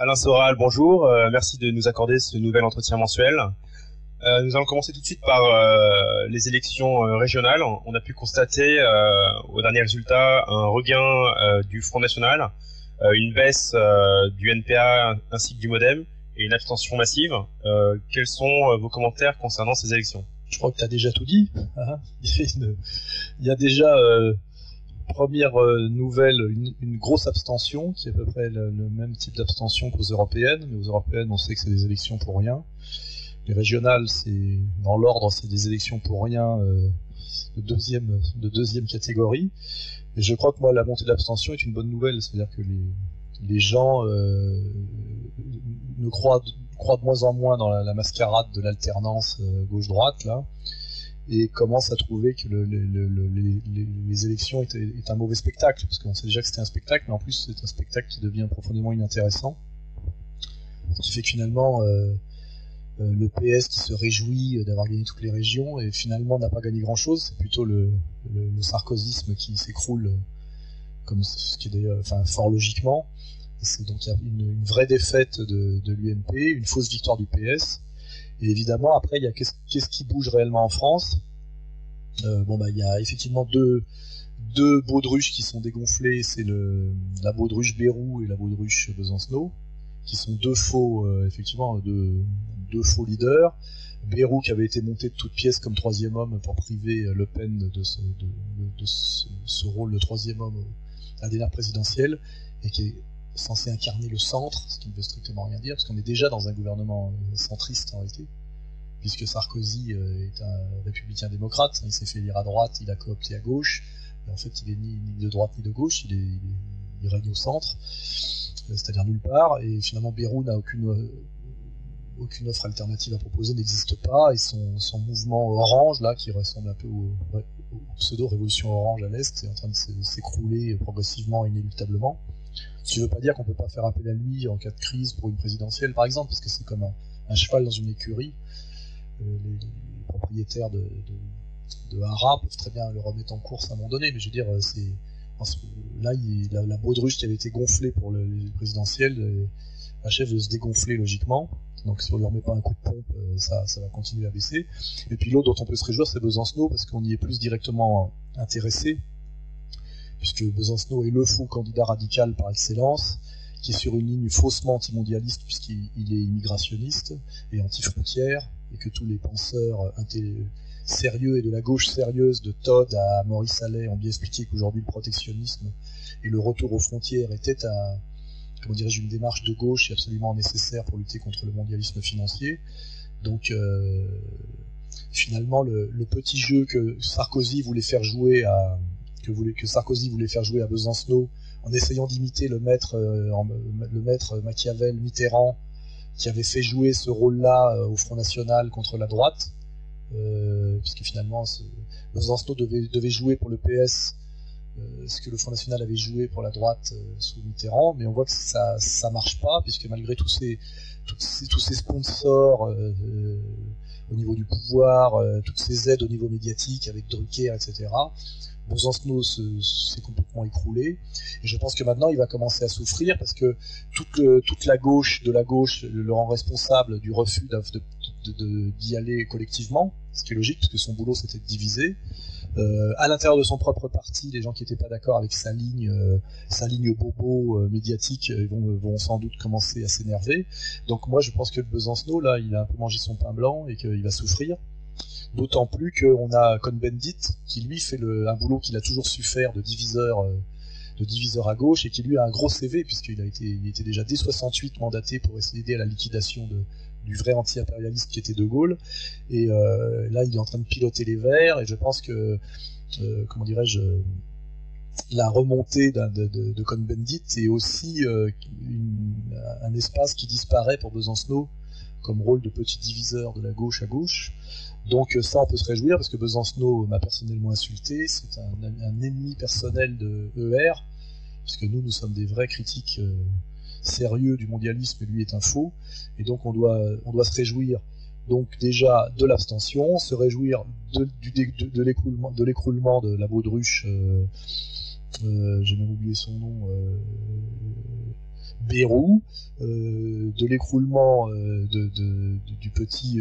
Alain Soral, bonjour. Merci de nous accorder ce nouvel entretien mensuel. Nous allons commencer tout de suite par les élections régionales. On a pu constater au dernier résultat un regain du Front National, une baisse du NPA ainsi que du MoDem et une abstention massive. Quels sont vos commentaires concernant ces élections? Je crois que tu as déjà tout dit. Hein. Il y a déjà, première nouvelle, une grosse abstention, qui est à peu près le même type d'abstention qu'aux européennes. Mais aux européennes, on sait que c'est des élections pour rien. Les régionales, c'est dans l'ordre, c'est des élections pour rien de deuxième catégorie. Et je crois que moi, la montée de l'abstention est une bonne nouvelle. C'est-à-dire que les gens ne croient de moins en moins dans la mascarade de l'alternance gauche-droite, là, et commencent à trouver que les élections est un mauvais spectacle, parce qu'on sait déjà que c'était un spectacle, mais en plus c'est un spectacle qui devient profondément inintéressant. Ce qui fait que finalement, le PS qui se réjouit d'avoir gagné toutes les régions, et finalement n'a pas gagné grand-chose, c'est plutôt le sarkozysme qui s'écroule, comme ce qui est d'ailleurs, enfin, fort logiquement. Donc il y a une vraie défaite de l'UMP, une fausse victoire du PS, et évidemment après il y a qu'est-ce qui bouge réellement en France. Il y a effectivement deux baudruches qui sont dégonflées, c'est la baudruche Bayrou et la baudruche Besancenot, qui sont deux faux leaders. Bayrou qui avait été monté de toutes pièces comme troisième homme pour priver Le Pen de ce rôle de troisième homme à la dernière présidentielle, et qui est censé incarner le centre, ce qui ne veut strictement rien dire, parce qu'on est déjà dans un gouvernement centriste en réalité, puisque Sarkozy est un républicain démocrate, il s'est fait élire à droite, il a coopté à gauche, et en fait il est ni de droite ni de gauche, il règne au centre, c'est-à-dire nulle part, et finalement Bayrou n'a aucune offre alternative à proposer, n'existe pas, et son mouvement orange, là, qui ressemble un peu aux pseudo-révolution orange à l'Est, est en train de s'écrouler progressivement et inéluctablement. Ce qui ne veut pas dire qu'on ne peut pas faire appel à lui en cas de crise pour une présidentielle, par exemple, parce que c'est comme un cheval dans une écurie. Les propriétaires de haras peuvent très bien le remettre en course à un moment donné, mais je veux dire, la baudruche qui avait été gonflée pour les présidentielles achève de se dégonfler logiquement. Donc si on ne lui remet pas un coup de pompe, ça va continuer à baisser. Et puis l'autre dont on peut se réjouir, c'est Besancenot, parce qu'on y est plus directement intéressé, puisque Besancenot est le faux candidat radical par excellence, qui est sur une ligne faussement antimondialiste, puisqu'il est immigrationniste et anti-frontière, et que tous les penseurs sérieux et de la gauche sérieuse, de Todd à Maurice Allais, ont bien expliqué qu'aujourd'hui le protectionnisme et le retour aux frontières étaient une démarche de gauche et absolument nécessaire pour lutter contre le mondialisme financier. Donc finalement, le petit jeu que Sarkozy voulait faire jouer à Besancenot, en essayant d'imiter le maître Machiavel Mitterrand, qui avait fait jouer ce rôle-là au Front National contre la droite, puisque finalement Besancenot devait jouer pour le PS ce que le Front National avait joué pour la droite sous Mitterrand, mais on voit que ça marche pas, puisque malgré tous ces sponsors au niveau du pouvoir, toutes ces aides au niveau médiatique avec Drucker, etc., Besancenot s'est complètement écroulé, et je pense que maintenant il va commencer à souffrir, parce que toute la gauche le rend responsable du refus d'y aller collectivement, ce qui est logique, puisque son boulot c'était de diviser. À l'intérieur de son propre parti, les gens qui n'étaient pas d'accord avec sa ligne bobo médiatique vont sans doute commencer à s'énerver. Donc moi je pense que Besancenot, là, il a un peu mangé son pain blanc et qu'il va souffrir. D'autant plus qu'on a Cohn-Bendit qui lui fait un boulot qu'il a toujours su faire de diviseur à gauche, et qui lui a un gros CV, puisqu'il était déjà dès 68 mandaté pour essayer d'aider à la liquidation du vrai anti-impérialiste qui était De Gaulle, et là il est en train de piloter les Verts, et je pense que la remontée de Cohn-Bendit est aussi un espace qui disparaît pour Besancenot comme rôle de petit diviseur de la gauche à gauche. Donc ça, on peut se réjouir, parce que Besancenot m'a personnellement insulté, c'est un ennemi personnel de ER, puisque nous sommes des vrais critiques sérieux du mondialisme, et lui est un faux, et donc on doit se réjouir donc déjà de l'abstention, se réjouir de l'écroulement de la baudruche, j'ai même oublié son nom, Beyrouth, de l'écroulement du petit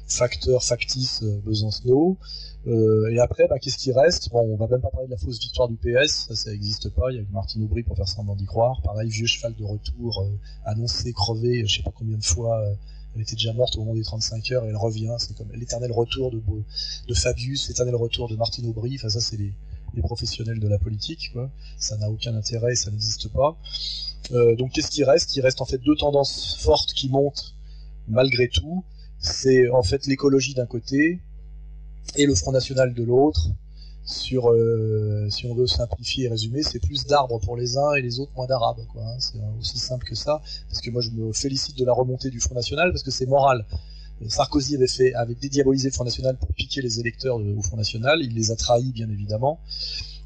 facteur factice Besancenot. Et après, qu'est-ce qui reste? Bon, on va même pas parler de la fausse victoire du PS, ça n'existe pas, il y a que Martine Aubry pour faire semblant d'y croire. Pareil, vieux cheval de retour, annoncé, crevé, je sais pas combien de fois, elle était déjà morte au moment des 35 heures, et elle revient, c'est comme l'éternel retour de Fabius, l'éternel retour de Martine Aubry, enfin ça c'est les professionnels de la politique, quoi. Ça n'a aucun intérêt, ça n'existe pas. Donc qu'est-ce qui reste? Il reste en fait deux tendances fortes qui montent malgré tout. C'est en fait l'écologie d'un côté et le Front National de l'autre. Si on veut simplifier et résumer, c'est plus d'arbres pour les uns et les autres moins d'arabes, quoi, hein. C'est aussi simple que ça, parce que moi je me félicite de la remontée du Front National, parce que c'est moral. Sarkozy avait dédiabolisé le Front National pour piquer les électeurs au Front National, il les a trahis bien évidemment,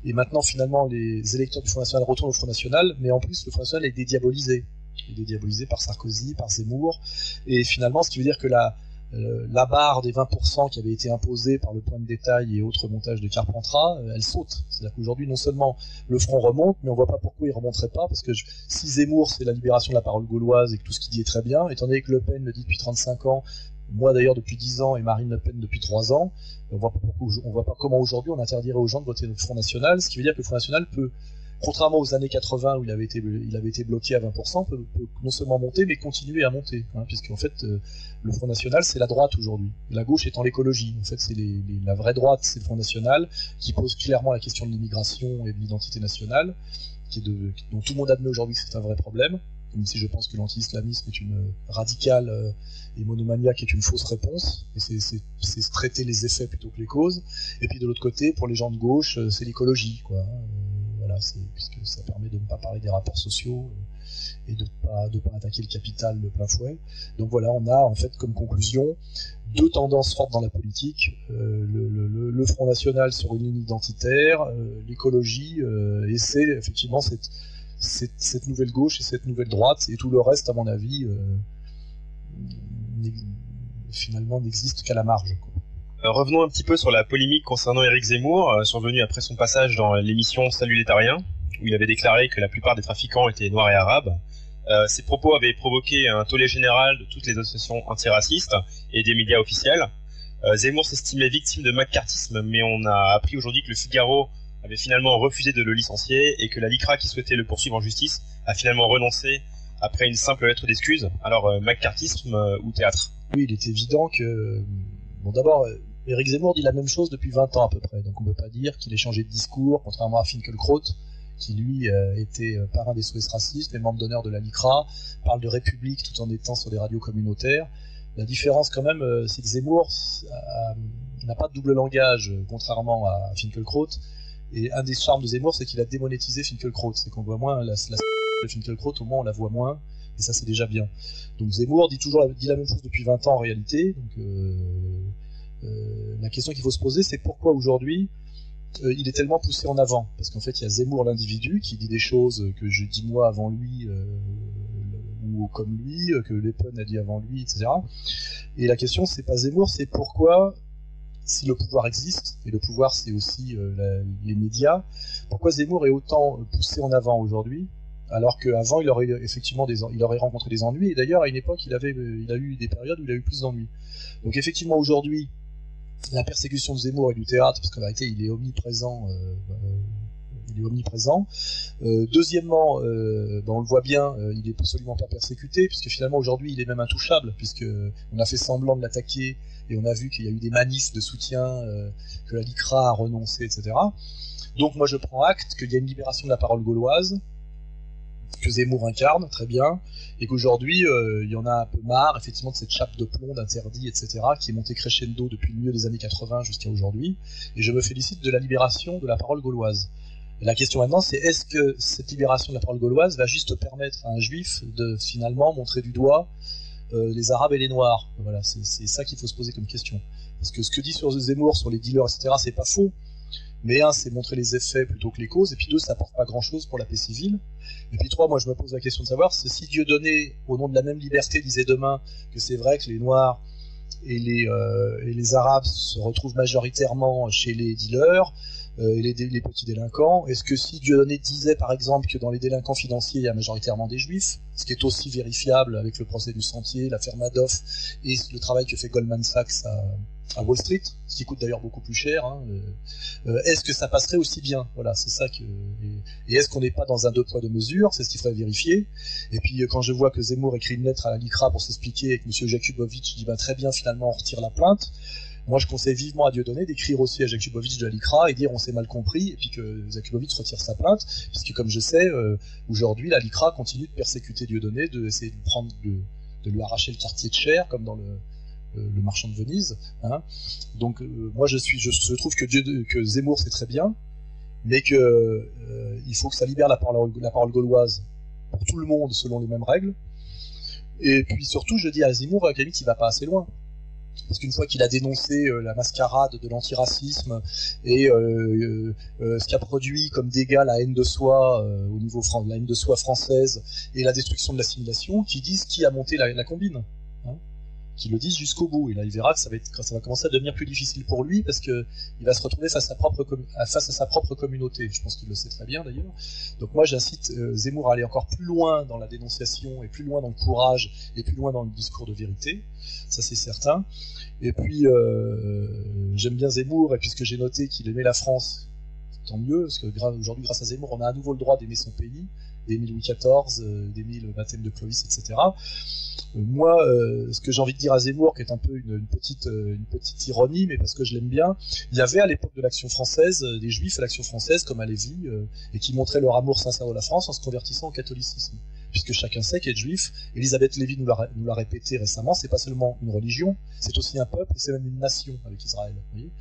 et maintenant finalement les électeurs du Front National retournent au Front National, mais en plus le Front National est dédiabolisé. Il est dédiabolisé par Sarkozy, par Zemmour, et finalement ce qui veut dire que la barre des 20% qui avait été imposée par le point de détail et autres montages de Carpentras, elle saute. C'est-à-dire qu'aujourd'hui, non seulement le front remonte, mais on voit pas pourquoi il remonterait pas, parce que si Zemmour, c'est la libération de la parole gauloise et que tout ce qu'il dit est très bien, étant donné que Le Pen le dit depuis 35 ans, moi d'ailleurs depuis 10 ans et Marine Le Pen depuis 3 ans, on voit pas comment aujourd'hui on interdirait aux gens de voter le Front National, ce qui veut dire que le Front National peut, contrairement aux années 80 où il avait été bloqué à 20%, peut non seulement monter, mais continuer à monter, hein, puisqu'en fait, le Front National, c'est la droite aujourd'hui. La gauche étant l'écologie. En fait, c'est la vraie droite, c'est le Front National, qui pose clairement la question de l'immigration et de l'identité nationale, dont tout le monde admet aujourd'hui que c'est un vrai problème, même si je pense que l'anti-islamisme est une radicale et monomaniaque est une fausse réponse, et c'est traiter les effets plutôt que les causes. Et puis de l'autre côté, pour les gens de gauche, c'est l'écologie, quoi. Voilà, puisque ça permet de ne pas parler des rapports sociaux et de pas attaquer le capital de plein fouet. Donc voilà, on a en fait comme conclusion deux tendances fortes dans la politique, le Front National sur une ligne identitaire, l'écologie, et c'est effectivement cette nouvelle gauche et cette nouvelle droite, et tout le reste, à mon avis, finalement n'existe qu'à la marge, quoi. Revenons un petit peu sur la polémique concernant Éric Zemmour, survenue après son passage dans l'émission Salut les Tariens, où il avait déclaré que la plupart des trafiquants étaient noirs et arabes. Ces propos avaient provoqué un tollé général de toutes les associations antiracistes et des médias officiels. Zemmour s'estimait victime de maccartisme, mais on a appris aujourd'hui que le Figaro avait finalement refusé de le licencier et que la LICRA, qui souhaitait le poursuivre en justice, a finalement renoncé après une simple lettre d'excuse. Alors, maccartisme ou théâtre? Oui, il est évident que... Bon, d'abord, Éric Zemmour dit la même chose depuis 20 ans à peu près, donc on ne peut pas dire qu'il ait changé de discours, contrairement à Finkielkraut, qui lui était parrain des SOS racistes, et membre d'honneur de la LICRA, parle de République tout en étant sur des radios communautaires. La différence quand même, c'est que Zemmour n'a pas de double langage, contrairement à Finkielkraut, et un des charmes de Zemmour, c'est qu'il a démonétisé Finkielkraut, c'est qu'on voit moins la de Finkielkraut, au moins on la voit moins, et ça c'est déjà bien. Donc Zemmour dit la même chose depuis 20 ans en réalité, donc la question qu'il faut se poser, c'est pourquoi aujourd'hui il est tellement poussé en avant, parce qu'en fait il y a Zemmour l'individu qui dit des choses que je dis moi avant lui, ou comme lui, que Le Pen a dit avant lui, etc. Et la question c'est pas Zemmour, c'est pourquoi, si le pouvoir existe, et le pouvoir c'est aussi les médias, pourquoi Zemmour est autant poussé en avant aujourd'hui, alors qu'avant il aurait effectivement il aurait rencontré des ennuis, et d'ailleurs à une époque il a eu des périodes où il a eu plus d'ennuis. Donc effectivement aujourd'hui, la persécution de Zemmour et du théâtre, parce qu'en vérité il est omniprésent, deuxièmement, on le voit bien, il est absolument pas persécuté, puisque finalement aujourd'hui il est même intouchable, puisque on a fait semblant de l'attaquer et on a vu qu'il y a eu des manifs de soutien, que la LICRA a renoncé, etc. Donc moi je prends acte qu'il y a une libération de la parole gauloise, que Zemmour incarne très bien, et qu'aujourd'hui il y en a un peu marre effectivement de cette chape de plomb d'interdit, etc., qui est montée crescendo depuis le milieu des années 80 jusqu'à aujourd'hui, et je me félicite de la libération de la parole gauloise. Et la question maintenant, c'est est-ce que cette libération de la parole gauloise va juste permettre à un juif de finalement montrer du doigt les arabes et les noirs? Voilà, c'est ça qu'il faut se poser comme question. Parce que ce que dit sur Zemmour, sur les dealers, etc., c'est pas faux. Mais un, c'est montrer les effets plutôt que les causes, et puis deux, ça apporte pas grand-chose pour la paix civile. Et puis trois, moi je me pose la question de savoir si Dieudonné, au nom de la même liberté, disait demain que c'est vrai que les Noirs et les Arabes se retrouvent majoritairement chez les dealers, et les petits délinquants. Est-ce que si Dieudonné disait par exemple que dans les délinquants financiers il y a majoritairement des juifs, ce qui est aussi vérifiable avec le procès du Sentier, l'affaire Madoff et le travail que fait Goldman Sachs à Wall Street, ce qui coûte d'ailleurs beaucoup plus cher, hein, est-ce que ça passerait aussi bien? Voilà, c'est ça que... Et est-ce qu'on n'est pas dans un deux poids deux mesures? C'est ce qu'il faudrait vérifier. Et puis quand je vois que Zemmour écrit une lettre à la LICRA pour s'expliquer avec M. Jakubowicz, je dis très bien, finalement on retire la plainte. Moi je conseille vivement à Dieudonné d'écrire aussi à Jakubowicz de la LICRA et dire on s'est mal compris, et puis que Jakubowicz retire sa plainte, puisque comme je sais, aujourd'hui la LICRA continue de persécuter Dieudonné, d'essayer de lui arracher le quartier de Cher, comme dans le Marchand de Venise, hein. Donc moi je trouve que Zemmour c'est très bien, mais que il faut que ça libère la parole gauloise pour tout le monde selon les mêmes règles. Et puis surtout je dis à Zemmour, à la limite il va pas assez loin, parce qu'une fois qu'il a dénoncé la mascarade de l'antiracisme et ce qu'a produit comme dégâts la haine de soi au niveau la haine de soi française et la destruction de l'assimilation, qu'ils disent qui a monté la combine, hein, qu'ils le disent jusqu'au bout. Et là il verra que ça va commencer à devenir plus difficile pour lui, parce que il va se retrouver face à sa propre communauté. Je pense qu'il le sait très bien d'ailleurs. Donc moi j'incite Zemmour à aller encore plus loin dans la dénonciation, et plus loin dans le courage, et plus loin dans le discours de vérité, ça c'est certain. Et puis j'aime bien Zemmour, et puisque j'ai noté qu'il aimait la France, tant mieux, parce que aujourd'hui grâce à Zemmour on a à nouveau le droit d'aimer son pays, d'aimer Louis XIV, d'aimer le baptême de Clovis, etc. Moi, ce que j'ai envie de dire à Zemmour, qui est un peu une petite ironie, mais parce que je l'aime bien, il y avait à l'époque de l'Action française des Juifs à l'Action française, comme à Lévis, et qui montraient leur amour sincère de la France en se convertissant au catholicisme. Puisque chacun sait qu'être juif, Elisabeth Lévy nous l'a répété récemment, c'est pas seulement une religion, c'est aussi un peuple, et c'est même une nation avec Israël. Vous voyez.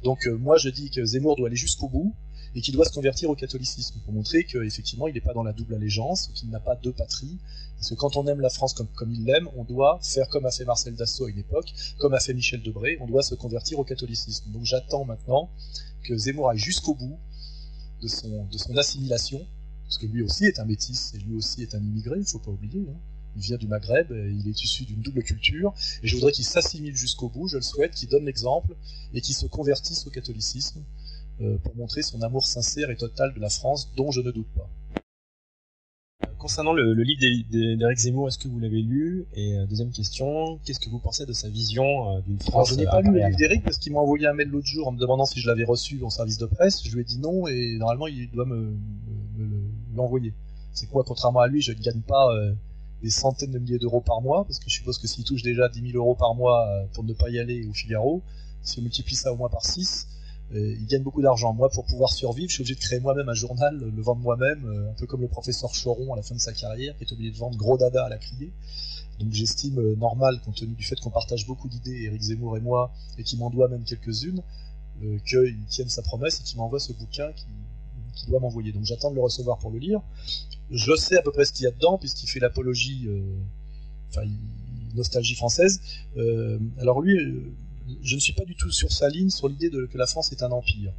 Donc moi je dis que Zemmour doit aller jusqu'au bout, et qu'il doit se convertir au catholicisme, pour montrer qu'effectivement il n'est pas dans la double allégeance, qu'il n'a pas deux patries, parce que quand on aime la France comme il l'aime, on doit faire comme a fait Marcel Dassault à une époque, comme a fait Michel Debré, on doit se convertir au catholicisme. Donc j'attends maintenant que Zemmour aille jusqu'au bout de son assimilation, parce que lui aussi est un métis, et lui aussi est un immigré, il ne faut pas oublier, hein. Il vient du Maghreb, il est issu d'une double culture, et je voudrais qu'il s'assimile jusqu'au bout, je le souhaite, qu'il donne l'exemple, et qu'il se convertisse au catholicisme, pour montrer son amour sincère et total de la France, dont je ne doute pas. Concernant le livre d'Éric Zemmour, est-ce que vous l'avez lu? Et deuxième question, qu'est-ce que vous pensez de sa vision d'une France? Alors, je n'ai pas lu le livre d'Éric, parce qu'il m'a envoyé un mail l'autre jour en me demandant si je l'avais reçu en service de presse. Je lui ai dit non, et normalement il doit me l'envoyer. C'est que moi, contrairement à lui, je ne gagne pas des centaines de milliers d'euros par mois, parce que je suppose que s'il touche déjà 10 000 euros par mois pour ne pas y aller au Figaro, si on multiplie ça au moins par 6, il gagne beaucoup d'argent. Moi, pour pouvoir survivre, je suis obligé de créer moi-même un journal, le vendre moi-même, un peu comme le professeur Choron à la fin de sa carrière, qui est obligé de vendre gros dada à la criée. Donc j'estime normal, compte tenu du fait qu'on partage beaucoup d'idées, Éric Zemmour et moi, et qu'il m'en doit même quelques-unes, qu'il tienne sa promesse et qu'il m'envoie ce bouquin qu'il doit m'envoyer. Donc j'attends de le recevoir pour le lire. Je sais à peu près ce qu'il y a dedans, puisqu'il fait l'apologie, nostalgie française. Alors lui... je ne suis pas du tout sur sa ligne, sur l'idée que la France est un empire.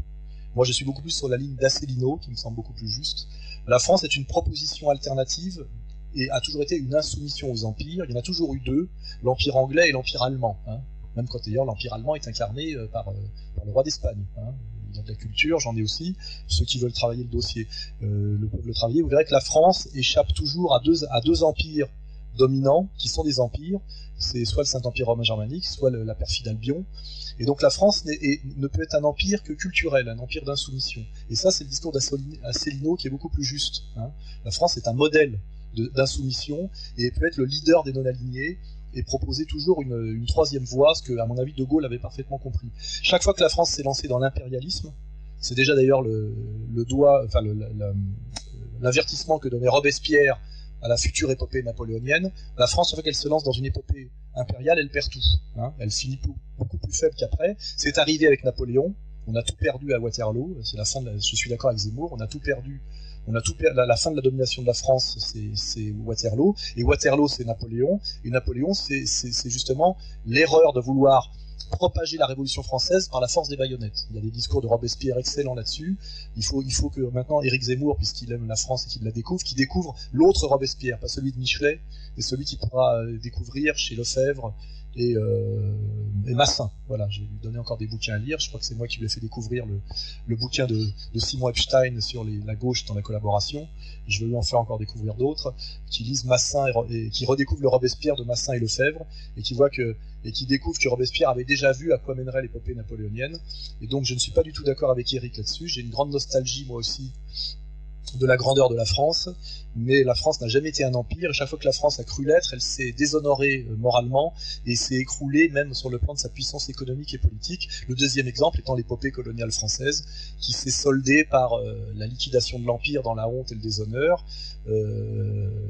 Moi, je suis beaucoup plus sur la ligne d'Asselineau, qui me semble beaucoup plus juste. La France est une proposition alternative et a toujours été une insoumission aux empires. Il y en a toujours eu deux, l'empire anglais et l'empire allemand. Hein. Même quand d'ailleurs l'empire allemand est incarné par le roi d'Espagne. Hein. Il y a de la culture, j'en ai aussi. Ceux qui veulent travailler le dossier peuvent le travailler. Vous verrez que la France échappe toujours à deux empires dominants, qui sont des empires. C'est soit le Saint-Empire romain germanique, soit la perfide Albion. Et donc la France ne peut être un empire que culturel, un empire d'insoumission. Et ça, c'est le discours d'Asselineau qui est beaucoup plus juste. Hein. La France est un modèle d'insoumission et peut être le leader des non-alignés et proposer toujours une troisième voie, ce que, à mon avis, De Gaulle avait parfaitement compris. Chaque fois que la France s'est lancée dans l'impérialisme, c'est déjà d'ailleurs l'avertissement que donnait Robespierre à la future épopée napoléonienne. La France, chaque fois qu'elle se lance dans une épopée impériale, elle perd tout. Hein. Elle finit beaucoup plus faible qu'après. C'est arrivé avec Napoléon. On a tout perdu à Waterloo. C'est la fin je suis d'accord avec Zemmour. On a tout perdu. La fin de la domination de la France, c'est Waterloo. Et Waterloo, c'est Napoléon. Et Napoléon, c'est justement l'erreur de vouloir propager la Révolution française par la force des baïonnettes. Il y a des discours de Robespierre excellents là-dessus. Il faut que maintenant Éric Zemmour, puisqu'il aime la France et qu'il la découvre, qu'il découvre l'autre Robespierre, pas celui de Michelet, mais celui qu'il pourra découvrir chez Lefebvre et Massin. Voilà, je vais lui donner encore des bouquins à lire. Je crois que c'est moi qui lui ai fait découvrir le bouquin de Simon Epstein sur la gauche dans la collaboration. Et je vais lui en faire encore découvrir d'autres qui lisent Massin et qui redécouvrent le Robespierre de Massin et Lefebvre et qui découvrent que Robespierre avait déjà vu à quoi mènerait l'épopée napoléonienne. Et donc je ne suis pas du tout d'accord avec Eric là-dessus. J'ai une grande nostalgie moi aussi de la grandeur de la France, mais la France n'a jamais été un empire. Chaque fois que la France a cru l'être, elle s'est déshonorée moralement et s'est écroulée même sur le plan de sa puissance économique et politique. Le deuxième exemple étant l'épopée coloniale française, qui s'est soldée par la liquidation de l'empire dans la honte et le déshonneur.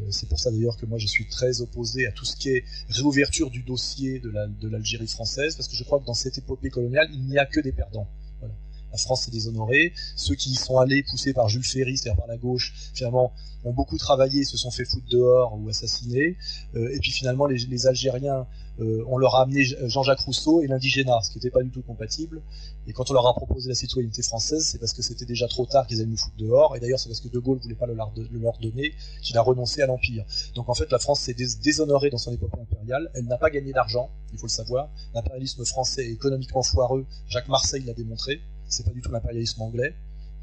C'est pour ça d'ailleurs que moi je suis très opposé à tout ce qui est réouverture du dossier de l'Algérie française, parce que je crois que dans cette épopée coloniale, il n'y a que des perdants. Voilà. La France s'est déshonorée. Ceux qui y sont allés, poussés par Jules Ferry, c'est-à-dire par la gauche, finalement, ont beaucoup travaillé, se sont fait foutre dehors ou assassinés. Et puis finalement, les Algériens, on leur a amené Jean-Jacques Rousseau et l'indigénat, ce qui n'était pas du tout compatible. Et quand on leur a proposé la citoyenneté française, c'est parce que c'était déjà trop tard qu'ils allaient nous foutre dehors. Et d'ailleurs, c'est parce que De Gaulle ne voulait pas le leur donner qu'il a renoncé à l'empire. Donc en fait, la France s'est déshonorée dans son épopée impériale. Elle n'a pas gagné d'argent, il faut le savoir. L'impérialisme français est économiquement foireux. Jacques Marseille l'a démontré. C'est pas du tout l'impérialisme anglais,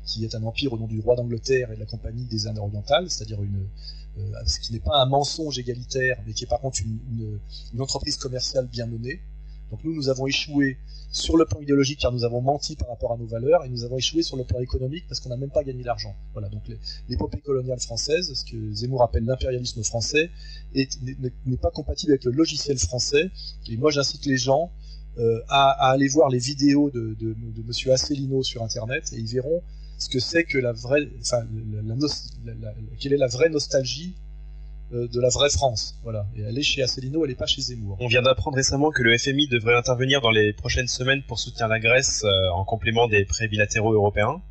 qui est un empire au nom du roi d'Angleterre et de la Compagnie des Indes orientales, c'est-à-dire ce qui n'est pas un mensonge égalitaire, mais qui est par contre une entreprise commerciale bien menée. Donc nous avons échoué sur le plan idéologique car nous avons menti par rapport à nos valeurs, et nous avons échoué sur le plan économique parce qu'on n'a même pas gagné d'argent. Voilà, donc l'épopée coloniale française, ce que Zemmour appelle l'impérialisme français, n'est pas compatible avec le logiciel français, et moi j'incite les gens à aller voir les vidéos de monsieur Asselineau sur internet, et ils verront ce que c'est que quelle est la vraie nostalgie de la vraie France. Voilà. Et elle est chez Asselineau, elle n'est pas chez Zemmour. On vient d'apprendre récemment que le FMI devrait intervenir dans les prochaines semaines pour soutenir la Grèce en complément des prêts bilatéraux européens.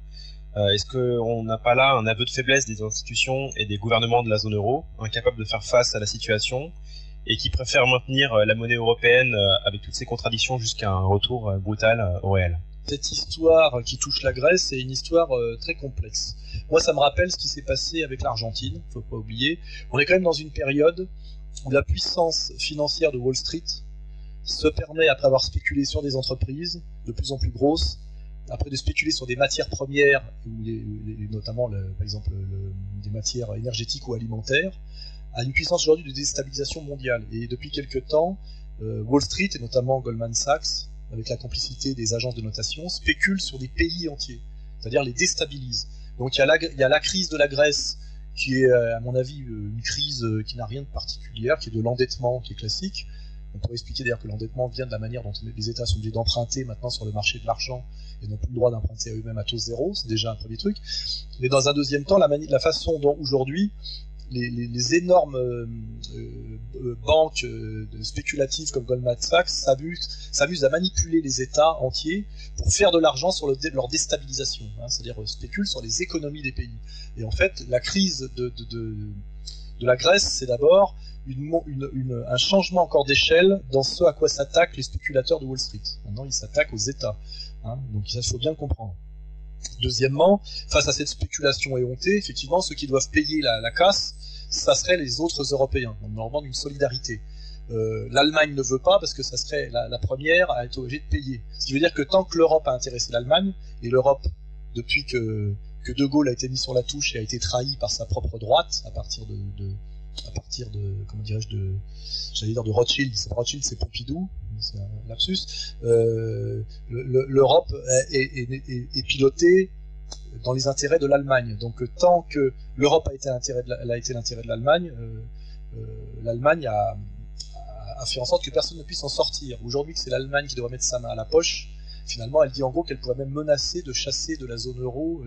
Est-ce qu'on n'a pas là un aveu de faiblesse des institutions et des gouvernements de la zone euro, incapables de faire face à la situation, et qui préfèrent maintenir la monnaie européenne avec toutes ses contradictions jusqu'à un retour brutal au réel? Cette histoire qui touche la Grèce est une histoire très complexe. Moi, ça me rappelle ce qui s'est passé avec l'Argentine, faut pas oublier. On est quand même dans une période où la puissance financière de Wall Street se permet, après avoir spéculé sur des entreprises de plus en plus grosses, après de spéculer sur des matières premières, notamment par exemple des matières énergétiques ou alimentaires, a une puissance aujourd'hui de déstabilisation mondiale. Et depuis quelque temps, Wall Street, et notamment Goldman Sachs, avec la complicité des agences de notation, spéculent sur des pays entiers, c'est-à-dire les déstabilisent. Donc il y a la crise de la Grèce, qui est, à mon avis, une crise qui n'a rien de particulier, qui est de l'endettement, qui est classique. On pourrait expliquer d'ailleurs que l'endettement vient de la manière dont les États sont obligés d'emprunter maintenant sur le marché de l'argent et n'ont plus le droit d'emprunter à eux-mêmes à taux zéro, c'est déjà un premier truc. Mais dans un deuxième temps, la façon dont aujourd'hui les énormes banques spéculatives comme Goldman Sachs s'amusent à manipuler les États entiers pour faire de l'argent sur leur déstabilisation, c'est-à-dire spéculent sur les économies des pays. Et en fait, la crise de la Grèce, c'est d'abord un changement encore d'échelle dans ce à quoi s'attaquent les spéculateurs de Wall Street. Maintenant, ils s'attaquent aux États. Donc ça, il faut bien le comprendre. Deuxièmement, face à cette spéculation éhontée, effectivement, ceux qui doivent payer la casse, ça serait les autres Européens. On leur demande une solidarité. L'Allemagne ne veut pas parce que ça serait la première à être obligée de payer. Ce qui veut dire que tant que l'Europe a intéressé l'Allemagne, et l'Europe, depuis que De Gaulle a été mis sur la touche et a été trahi par sa propre droite, à partir de comment dirais-je, j'allais dire de Rothschild, c'est Pompidou, c'est un lapsus. L'Europe est pilotée dans les intérêts de l'Allemagne. Donc tant que l'Europe a été l'intérêt de l'Allemagne, l'Allemagne a fait en sorte que personne ne puisse en sortir. Aujourd'hui, que c'est l'Allemagne qui doit mettre sa main à la poche, finalement, elle dit en gros qu'elle pourrait même menacer de chasser de la zone euro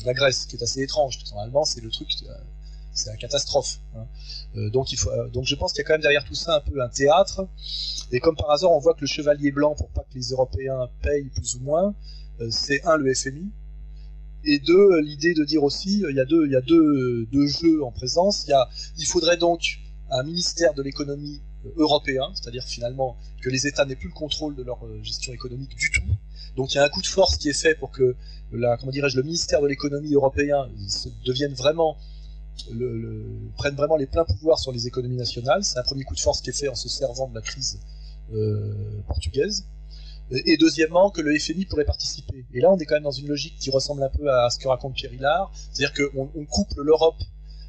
la Grèce, qui est assez étrange, parce que normalement c'est le truc, c'est la catastrophe. Donc je pense qu'il y a quand même derrière tout ça un peu un théâtre, et comme par hasard on voit que le chevalier blanc, pour pas que les Européens payent plus ou moins, c'est le FMI, et deux, l'idée de dire aussi, il y a deux jeux en présence. Il faudrait donc un ministère de l'économie européen, c'est-à-dire finalement que les États n'aient plus le contrôle de leur gestion économique du tout. Donc il y a un coup de force qui est fait pour que le ministère de l'économie européen devienne vraiment prennent vraiment les pleins pouvoirs sur les économies nationales. C'est un premier coup de force qui est fait en se servant de la crise portugaise. Et deuxièmement, que le FMI pourrait participer. Et là, on est quand même dans une logique qui ressemble un peu à ce que raconte Pierre Hillard, c'est-à-dire qu'on couple l'Europe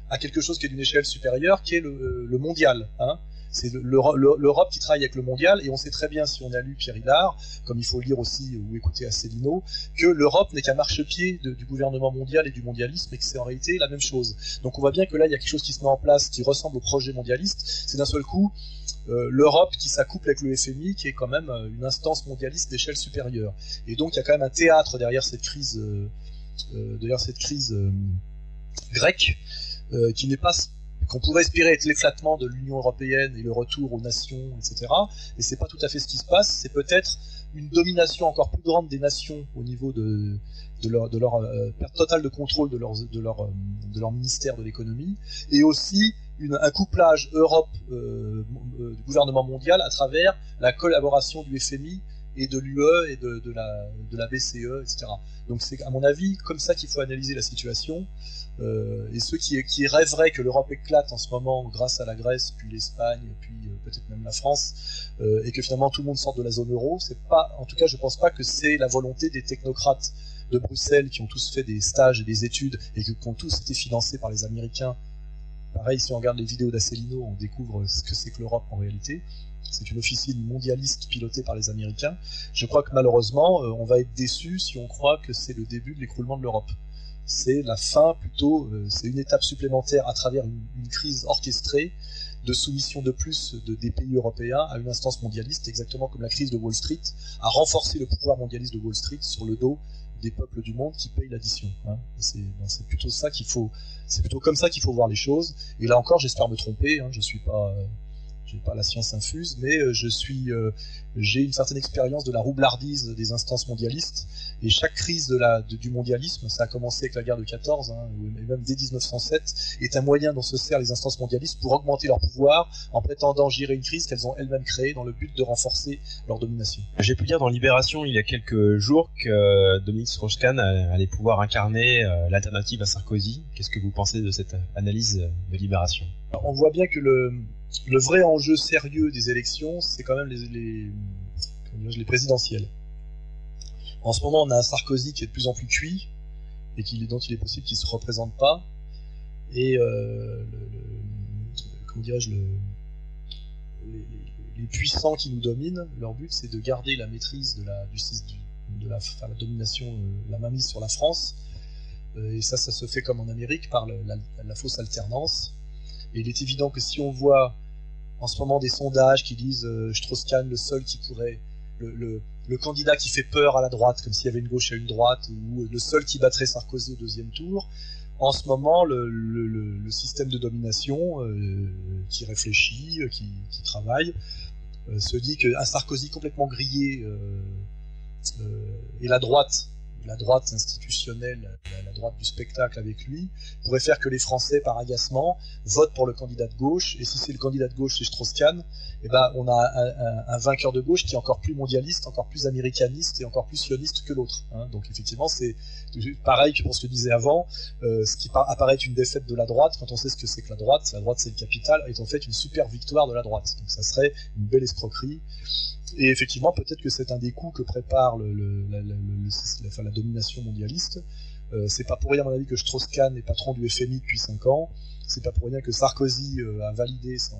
à quelque chose qui est d'une échelle supérieure, qui est le mondial. Hein. C'est l'Europe qui travaille avec le mondial, et on sait très bien, si on a lu Pierre Hillard, comme il faut lire aussi ou écouter Asselineau, que l'Europe n'est qu'un marchepied du gouvernement mondial et du mondialisme, et que c'est en réalité la même chose. Donc on voit bien que là, il y a quelque chose qui se met en place qui ressemble au projet mondialiste. C'est d'un seul coup l'Europe qui s'accouple avec le FMI, qui est quand même une instance mondialiste d'échelle supérieure. Et donc il y a quand même un théâtre derrière cette crise, grecque, qui n'est pas qu'on pourrait espérer être l'éclatement de l'Union européenne et le retour aux nations, etc. Et c'est pas tout à fait ce qui se passe. C'est peut-être une domination encore plus grande des nations au niveau de leur perte totale de contrôle de leur ministère de l'économie, et aussi un couplage Europe du gouvernement mondial à travers la collaboration du FMI et de l'UE et de la BCE, etc. Donc c'est à mon avis comme ça qu'il faut analyser la situation. Et ceux qui rêveraient que l'Europe éclate en ce moment grâce à la Grèce, puis l'Espagne, puis peut-être même la France, et que finalement tout le monde sorte de la zone euro, c'est pas, en tout cas je pense pas que c'est la volonté des technocrates de Bruxelles qui ont tous fait des stages et des études et qui ont tous été financés par les Américains. Pareil, si on regarde les vidéos d'Asselineau, on découvre ce que c'est que l'Europe en réalité. C'est une officine mondialiste pilotée par les Américains. Je crois que malheureusement, on va être déçu si on croit que c'est le début de l'écroulement de l'Europe. C'est la fin plutôt, c'est une étape supplémentaire à travers une crise orchestrée de soumission de plus des pays européens à une instance mondialiste, exactement comme la crise de Wall Street a renforcé le pouvoir mondialiste de Wall Street sur le dos des peuples du monde qui payent l'addition. Hein. C'est plutôt ça qu'il faut, c'est plutôt comme ça qu'il faut voir les choses. Et là encore, j'espère me tromper. Hein, je suis pas, j'ai pas la science infuse, mais j'ai une certaine expérience de la roublardise des instances mondialistes. Et chaque crise du mondialisme, ça a commencé avec la guerre de 14, hein, et même dès 1907, est un moyen dont se servent les instances mondialistes pour augmenter leur pouvoir en prétendant gérer une crise qu'elles ont elles-mêmes créée dans le but de renforcer leur domination. J'ai pu lire dans Libération il y a quelques jours que Dominique Strauss-Kahn allait pouvoir incarner l'alternative à Sarkozy. Qu'est-ce que vous pensez de cette analyse de Libération ? Alors, on voit bien que le vrai enjeu sérieux des élections, c'est quand même les présidentielles. En ce moment, on a un Sarkozy qui est de plus en plus cuit et dont il est possible qu'il ne se représente pas. Et les puissants qui nous dominent, leur but, c'est de garder la maîtrise de la domination, la mainmise sur la France. Et ça se fait comme en Amérique par la fausse alternance. Et il est évident que si on voit en ce moment des sondages qui disent Strauss-Kahn, le seul qui pourrait, le candidat qui fait peur à la droite, comme s'il y avait une gauche et une droite, ou le seul qui battrait Sarkozy au deuxième tour, en ce moment, le système de domination qui réfléchit, qui travaille, se dit qu'un Sarkozy complètement grillé et la droite institutionnelle, la droite du spectacle avec lui, pourrait faire que les Français, par agacement, votent pour le candidat de gauche, et si c'est le candidat de gauche, c'est Strauss-Kahn, eh ben, on a un vainqueur de gauche qui est encore plus mondialiste, encore plus américaniste et encore plus sioniste que l'autre. Hein. Donc effectivement, c'est pareil que pour ce que je disais avant, ce qui apparaît une défaite de la droite, quand on sait ce que c'est que la droite c'est le capital, est en fait une super victoire de la droite. Donc ça serait une belle escroquerie. Et effectivement, peut-être que c'est un des coups que prépare la domination mondialiste. C'est pas pour rien, à mon avis, que Strauss-Kahn est patron du FMI depuis 5 ans. C'est pas pour rien que Sarkozy a validé son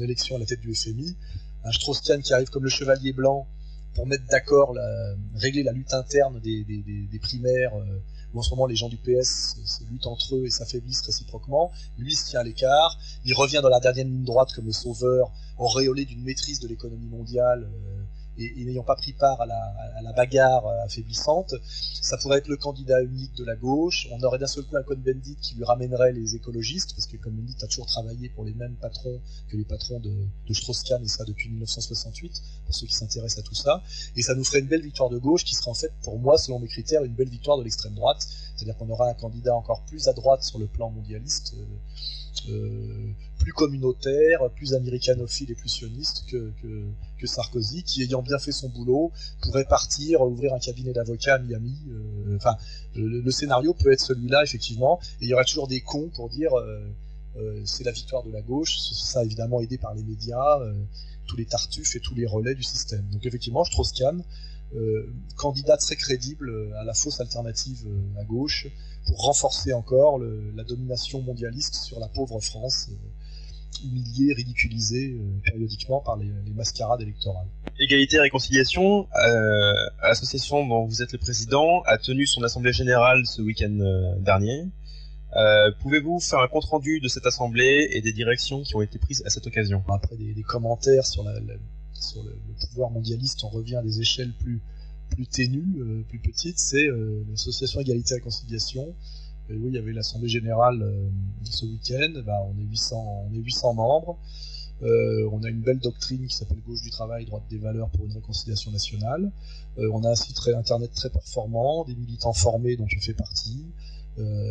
élection à la tête du FMI. Un Strauss-Kahn qui arrive comme le chevalier blanc pour mettre d'accord, régler la lutte interne des primaires, où en ce moment les gens du PS se luttent entre eux et s'affaiblissent réciproquement. Lui se tient à l'écart, il revient dans la dernière ligne droite comme le sauveur, auréolé d'une maîtrise de l'économie mondiale, et n'ayant pas pris part à la bagarre affaiblissante. Ça pourrait être le candidat unique de la gauche. On aurait d'un seul coup un Cohn-Bendit qui lui ramènerait les écologistes, parce que Cohn-Bendit a toujours travaillé pour les mêmes patrons que les patrons de Strauss-Kahn, et ça depuis 1968, pour ceux qui s'intéressent à tout ça. Et ça nous ferait une belle victoire de gauche, qui serait en fait, pour moi, selon mes critères, une belle victoire de l'extrême droite, C'est-à-dire qu'on aura un candidat encore plus à droite sur le plan mondialiste, plus communautaire, plus américanophile et plus sioniste que Sarkozy, qui, ayant bien fait son boulot, pourrait partir, ouvrir un cabinet d'avocats à Miami. Enfin, le scénario peut être celui-là, effectivement, et il y aura toujours des cons pour dire c'est la victoire de la gauche. Ça, évidemment, aidé par les médias, tous les tartuffes et tous les relais du système. Donc, effectivement, Strauss-Kahn, candidat très crédible à la fausse alternative à gauche, pour renforcer encore la domination mondialiste sur la pauvre France, humiliée, ridiculisée périodiquement par les mascarades électorales. Égalité et Réconciliation, l'association dont vous êtes le président, a tenu son assemblée générale ce week-end dernier. Pouvez-vous faire un compte-rendu de cette assemblée et des directions qui ont été prises à cette occasion? Après des commentaires sur le pouvoir mondialiste, on revient à des échelles plus ténues, plus petites. C'est l'association Égalité et Réconciliation. Oui, il y avait l'assemblée générale ce week-end. On est 800 membres. On a une belle doctrine qui s'appelle Gauche du travail, droite des valeurs pour une réconciliation nationale. On a un site internet très performant, des militants formés dont je fais partie,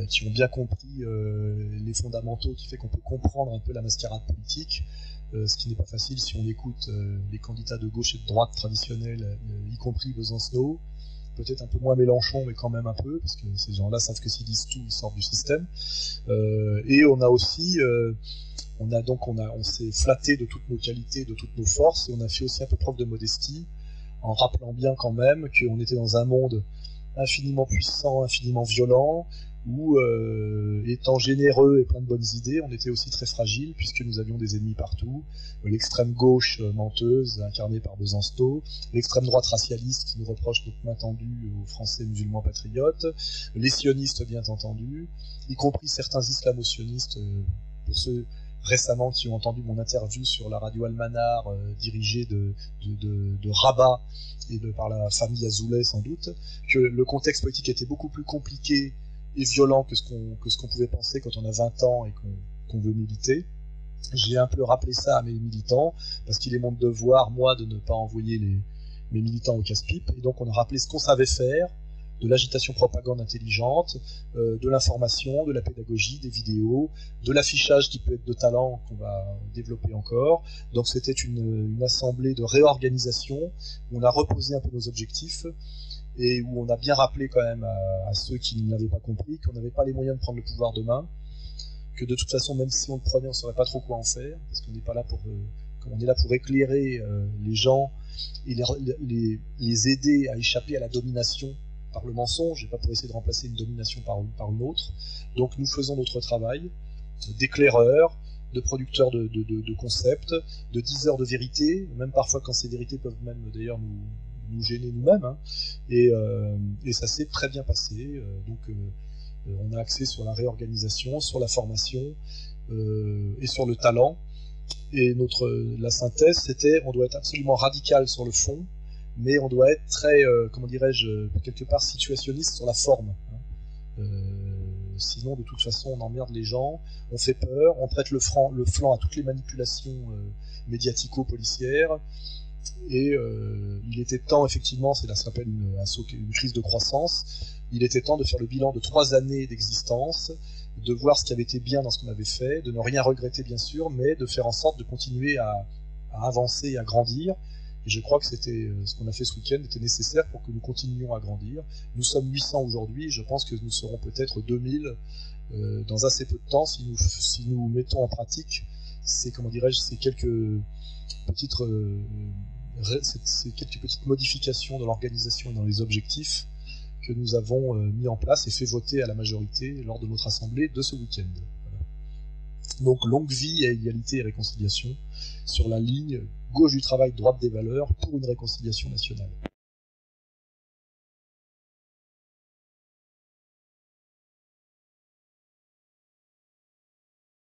qui ont bien compris les fondamentaux, qui fait qu'on peut comprendre un peu la mascarade politique. Ce qui n'est pas facile si on écoute les candidats de gauche et de droite traditionnels, y compris Besancenot, peut-être un peu moins Mélenchon, mais quand même un peu, parce que ces gens-là savent que s'ils disent tout, ils sortent du système. Et on a aussi, on s'est flatté de toutes nos qualités, de toutes nos forces, et on a fait aussi un peu preuve de modestie, en rappelant bien quand même qu'on était dans un monde infiniment puissant, infiniment violent, où, étant généreux et plein de bonnes idées, on était aussi très fragile, puisque nous avions des ennemis partout. L'extrême gauche menteuse, incarnée par Besancenot, l'extrême droite racialiste, qui nous reproche notre main tendue aux Français musulmans patriotes, les sionistes, bien entendu, y compris certains islamo-sionistes, pour ceux récemment qui ont entendu mon interview sur la radio Almanar, dirigée de Rabat et par la famille Azoulay sans doute, que le contexte politique était beaucoup plus compliqué et violent que ce qu'on pouvait penser quand on a 20 ans et qu'on veut militer. J'ai un peu rappelé ça à mes militants, parce qu'il est mon devoir, moi, de ne pas envoyer mes militants au casse-pipe, et donc on a rappelé ce qu'on savait faire, de l'agitation propagande intelligente, de l'information, de la pédagogie, des vidéos, de l'affichage qui peut être de talent, qu'on va développer encore. Donc c'était une assemblée de réorganisation, où on a reposé un peu nos objectifs, et où on a bien rappelé quand même à ceux qui ne l'avaient pas compris qu'on n'avait pas les moyens de prendre le pouvoir demain, que de toute façon, même si on le prenait, on ne saurait pas trop quoi en faire, parce qu'on n'est pas là on est là pour éclairer les gens et les aider à échapper à la domination par le mensonge, et pas pour essayer de remplacer une domination par une autre. Donc nous faisons notre travail d'éclaireurs, de producteurs de concepts, de diseurs de vérité, même parfois quand ces vérités peuvent même d'ailleurs nous gêner nous-mêmes, hein. Et ça s'est très bien passé. Donc on a axé sur la réorganisation, sur la formation et sur le talent. Et la synthèse, c'était on doit être absolument radical sur le fond, mais on doit être très, comment dirais-je, quelque part situationniste sur la forme, hein. Sinon, de toute façon, on emmerde les gens, on fait peur, on prête le flanc à toutes les manipulations médiatico-policières. Et il était temps, effectivement, ça s'appelle une crise de croissance, il était temps de faire le bilan de 3 années d'existence, de voir ce qui avait été bien dans ce qu'on avait fait, de ne rien regretter bien sûr, mais de faire en sorte de continuer à avancer et à grandir. Et je crois que c'était ce qu'on a fait ce week-end était nécessaire pour que nous continuions à grandir. Nous sommes 800 aujourd'hui, je pense que nous serons peut-être 2000 dans assez peu de temps si nous mettons en pratique ces quelques petites modifications dans l'organisation et dans les objectifs que nous avons mis en place et fait voter à la majorité lors de notre assemblée de ce week-end. Voilà. Donc longue vie à égalité et réconciliation sur la ligne gauche du travail, droite des valeurs pour une réconciliation nationale.